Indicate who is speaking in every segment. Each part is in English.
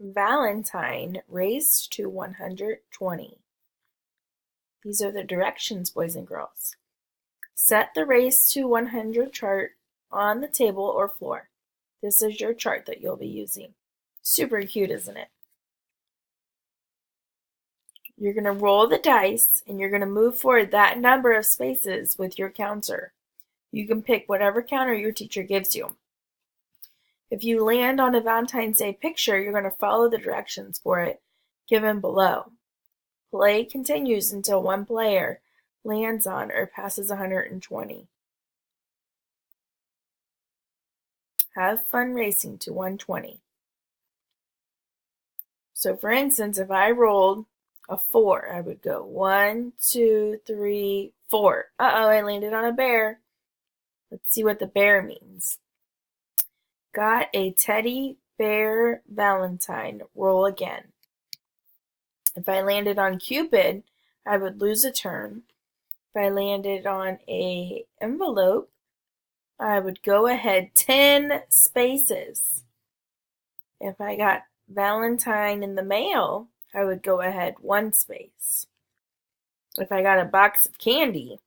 Speaker 1: Valentine raced to 120. These are the directions, boys and girls. Set the race to 100 chart on the table or floor. This is your chart that you'll be using. Super cute, isn't it? You're going to roll the dice and you're going to move forward that number of spaces with your counter. You can pick whatever counter your teacher gives you. If you land on a Valentine's Day picture, you're going to follow the directions for it given below. Play continues until one player lands on or passes 120. Have fun racing to 120. So for instance, if I rolled a 4, I would go 1, 2, 3, 4. Uh-oh, I landed on a bear. Let's see what the bear means. Got a teddy bear Valentine. Roll again. If I landed on Cupid, I would lose a turn. If I landed on a envelope, I would go ahead 10 spaces. If I got Valentine in the mail, I would go ahead 1 space. If I got a box of candy,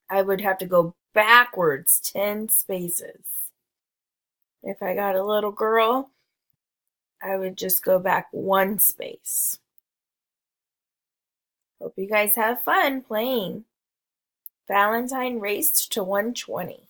Speaker 1: I would have to go backwards 10 spaces. If I got a little girl, I would just go back 1 space. Hope you guys have fun playing. Valentine raced to 120.